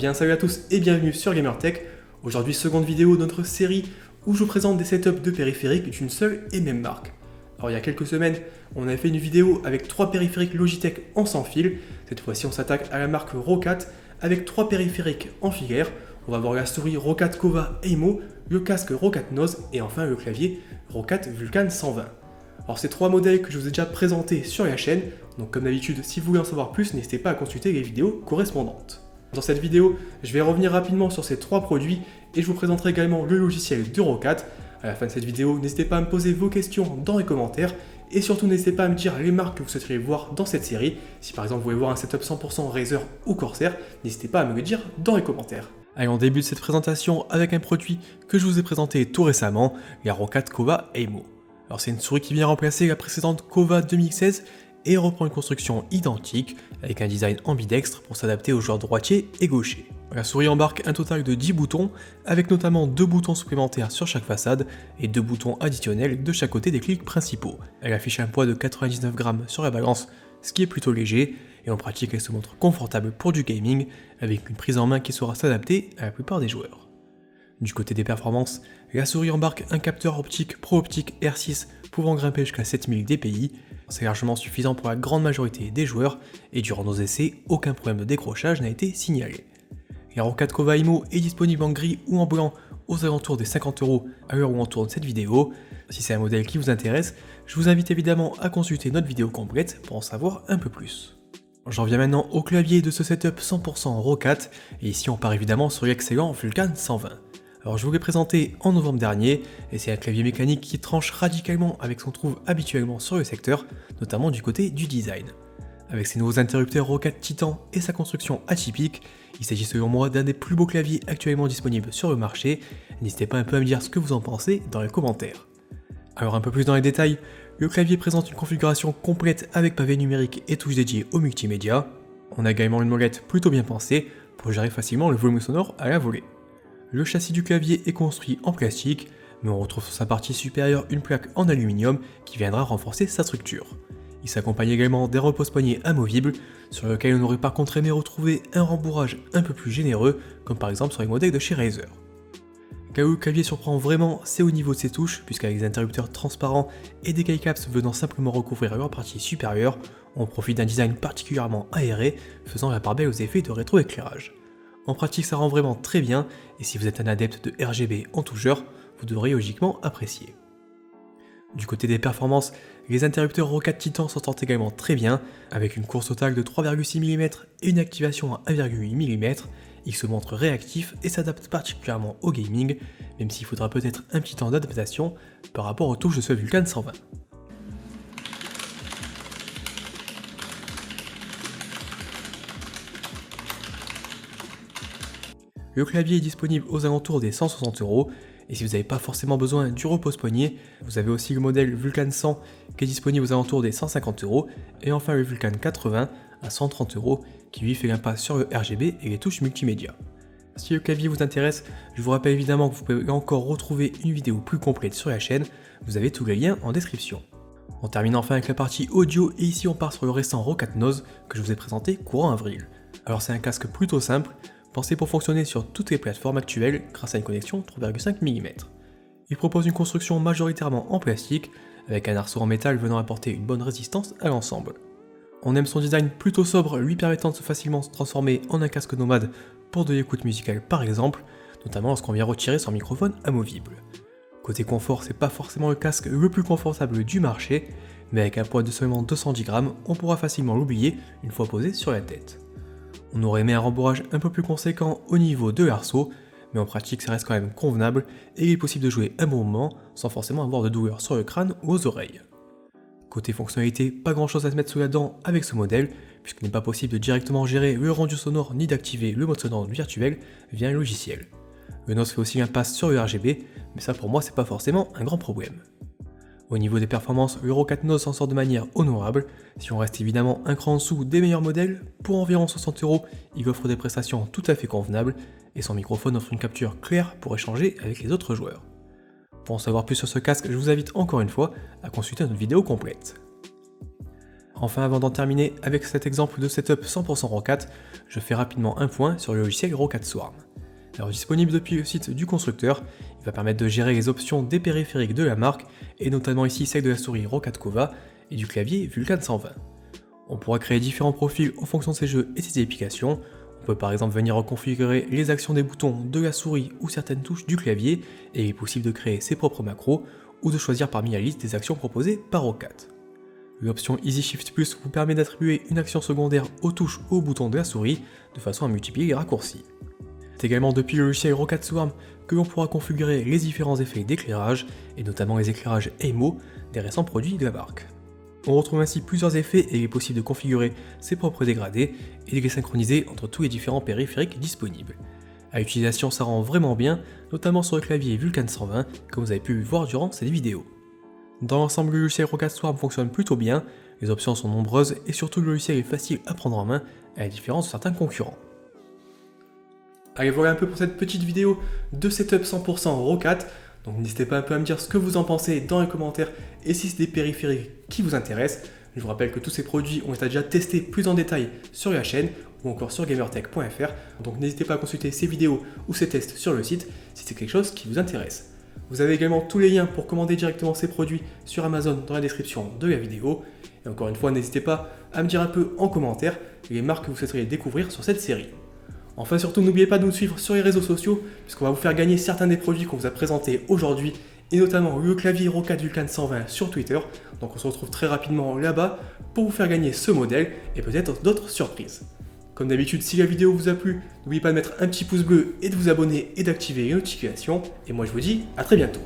bien salut à tous et bienvenue sur GamerTech. Aujourd'hui seconde vidéo de notre série où je vous présente des setups de périphériques d'une seule et même marque. Alors il y a quelques semaines, on avait fait une vidéo avec 3 périphériques Logitech en sans fil. Cette fois-ci on s'attaque à la marque Roccat avec 3 périphériques en filaire. On va voir la souris Roccat Kova Aimo, le casque Roccat Nose et enfin le clavier Roccat Vulcan 120. Alors ces 3 modèles que je vous ai déjà présentés sur la chaîne, donc comme d'habitude si vous voulez en savoir plus, n'hésitez pas à consulter les vidéos correspondantes. Dans cette vidéo, je vais revenir rapidement sur ces 3 produits et je vous présenterai également le logiciel de Roccat. À la fin de cette vidéo, n'hésitez pas à me poser vos questions dans les commentaires et surtout n'hésitez pas à me dire les marques que vous souhaiteriez voir dans cette série. Si par exemple vous voulez voir un setup 100% Razer ou Corsair, n'hésitez pas à me le dire dans les commentaires. Allez, on débute cette présentation avec un produit que je vous ai présenté tout récemment, la Roccat Kova Aimo. Alors c'est une souris qui vient remplacer la précédente Kova 2016 et reprend une construction identique avec un design ambidextre pour s'adapter aux joueurs droitiers et gauchers. La souris embarque un total de 10 boutons avec notamment 2 boutons supplémentaires sur chaque façade et 2 boutons additionnels de chaque côté des clics principaux. Elle affiche un poids de 99 grammes sur la balance, ce qui est plutôt léger, et en pratique elle se montre confortable pour du gaming avec une prise en main qui saura s'adapter à la plupart des joueurs. Du côté des performances, la souris embarque un capteur optique ProOptic R6 pouvant grimper jusqu'à 7000 dpi. C'est largement suffisant pour la grande majorité des joueurs et durant nos essais, aucun problème de décrochage n'a été signalé. La Roccat Kova Aimo est disponible en gris ou en blanc aux alentours des 50€ à l'heure où on tourne cette vidéo. Si c'est un modèle qui vous intéresse, je vous invite évidemment à consulter notre vidéo complète pour en savoir un peu plus. J'en viens maintenant au clavier de ce setup 100% Roccat et ici on part évidemment sur l'excellent Vulcan 120. Alors je vous l'ai présenté en novembre dernier, et c'est un clavier mécanique qui tranche radicalement avec ce qu'on trouve habituellement sur le secteur, notamment du côté du design. Avec ses nouveaux interrupteurs Roccat Titan et sa construction atypique, il s'agit selon moi d'un des plus beaux claviers actuellement disponibles sur le marché. N'hésitez pas un peu à me dire ce que vous en pensez dans les commentaires. Alors un peu plus dans les détails, le clavier présente une configuration complète avec pavé numérique et touches dédiées au multimédia. On a également une molette plutôt bien pensée pour gérer facilement le volume sonore à la volée. Le châssis du clavier est construit en plastique, mais on retrouve sur sa partie supérieure une plaque en aluminium qui viendra renforcer sa structure. Il s'accompagne également d'un repose-poignet amovible, sur lequel on aurait par contre aimé retrouver un rembourrage un peu plus généreux, comme par exemple sur les modèles de chez Razer. Là où le clavier surprend vraiment, c'est au niveau de ses touches, puisqu'avec des interrupteurs transparents et des keycaps venant simplement recouvrir leur partie supérieure, on profite d'un design particulièrement aéré, faisant la part belle aux effets de rétroéclairage. En pratique ça rend vraiment très bien, et si vous êtes un adepte de RGB en toucheur, vous devrez logiquement apprécier. Du côté des performances, les interrupteurs Roccat Titan s'en sortent également très bien, avec une course totale de 3,6 mm et une activation à 1,8 mm, ils se montrent réactifs et s'adaptent particulièrement au gaming, même s'il faudra peut-être un petit temps d'adaptation par rapport aux touches de ce Vulcan 120. Le clavier est disponible aux alentours des 160€, et si vous n'avez pas forcément besoin du repose-poignet, vous avez aussi le modèle Vulcan 100 qui est disponible aux alentours des 150€, et enfin le Vulcan 80 à 130€ qui lui fait l'impasse sur le RGB et les touches multimédia. Si le clavier vous intéresse, je vous rappelle évidemment que vous pouvez encore retrouver une vidéo plus complète sur la chaîne, vous avez tous les liens en description. On termine enfin avec la partie audio et ici on part sur le récent Roccat Nose que je vous ai présenté courant avril. Alors c'est un casque plutôt simple, pensé pour fonctionner sur toutes les plateformes actuelles grâce à une connexion 3,5 mm. Il propose une construction majoritairement en plastique, avec un arceau en métal venant apporter une bonne résistance à l'ensemble. On aime son design plutôt sobre, lui permettant de facilement se transformer en un casque nomade pour de l'écoute musicale par exemple, notamment lorsqu'on vient retirer son microphone amovible. Côté confort, c'est pas forcément le casque le plus confortable du marché, mais avec un poids de seulement 210 grammes, on pourra facilement l'oublier une fois posé sur la tête. On aurait aimé un rembourrage un peu plus conséquent au niveau de l'arceau, mais en pratique ça reste quand même convenable et il est possible de jouer un bon moment sans forcément avoir de douleur sur le crâne ou aux oreilles. Côté fonctionnalité, pas grand chose à se mettre sous la dent avec ce modèle, puisqu'il n'est pas possible de directement gérer le rendu sonore ni d'activer le mode sonore virtuel via un logiciel. Le Nose fait aussi l'impasse sur le RGB, mais ça pour moi c'est pas forcément un grand problème. Au niveau des performances, le Roccat Nose s'en sort de manière honorable. Si on reste évidemment un cran en dessous des meilleurs modèles, pour environ 60€, il offre des prestations tout à fait convenables et son microphone offre une capture claire pour échanger avec les autres joueurs. Pour en savoir plus sur ce casque, je vous invite encore une fois à consulter notre vidéo complète. Enfin, avant d'en terminer avec cet exemple de setup 100% Roccat, je fais rapidement un point sur le logiciel Roccat Swarm. Alors disponible depuis le site du constructeur, il va permettre de gérer les options des périphériques de la marque, et notamment ici celle de la souris Roccat Kova et du clavier Vulcan 120. On pourra créer différents profils en fonction de ses jeux et ses applications. On peut par exemple venir reconfigurer les actions des boutons de la souris ou certaines touches du clavier, et il est possible de créer ses propres macros ou de choisir parmi la liste des actions proposées par Roccat. L'option Easy Shift Plus vous permet d'attribuer une action secondaire aux touches ou aux boutons de la souris de façon à multiplier les raccourcis. C'est également depuis le logiciel Roccat Swarm que l'on pourra configurer les différents effets d'éclairage, et notamment les éclairages Aimo des récents produits de la marque. On retrouve ainsi plusieurs effets et il est possible de configurer ses propres dégradés et de les synchroniser entre tous les différents périphériques disponibles. À l'utilisation, ça rend vraiment bien, notamment sur le clavier Vulcan 120, comme vous avez pu voir durant cette vidéo. Dans l'ensemble, le logiciel Roccat Swarm fonctionne plutôt bien, les options sont nombreuses et surtout le logiciel est facile à prendre en main, à la différence de certains concurrents. Allez, voilà un peu pour cette petite vidéo de setup 100% Roccat. Donc n'hésitez pas un peu à me dire ce que vous en pensez dans les commentaires et si c'est des périphériques qui vous intéressent. Je vous rappelle que tous ces produits ont été déjà testés plus en détail sur la chaîne ou encore sur gamertech.fr. Donc n'hésitez pas à consulter ces vidéos ou ces tests sur le site si c'est quelque chose qui vous intéresse. Vous avez également tous les liens pour commander directement ces produits sur Amazon dans la description de la vidéo. Et encore une fois, n'hésitez pas à me dire un peu en commentaire les marques que vous souhaiteriez découvrir sur cette série. Enfin surtout, n'oubliez pas de nous suivre sur les réseaux sociaux, puisqu'on va vous faire gagner certains des produits qu'on vous a présentés aujourd'hui, et notamment le clavier Roccat Vulcan 120 sur Twitter. Donc on se retrouve très rapidement là-bas pour vous faire gagner ce modèle, et peut-être d'autres surprises. Comme d'habitude, si la vidéo vous a plu, n'oubliez pas de mettre un petit pouce bleu et de vous abonner et d'activer les notifications, et moi je vous dis à très bientôt.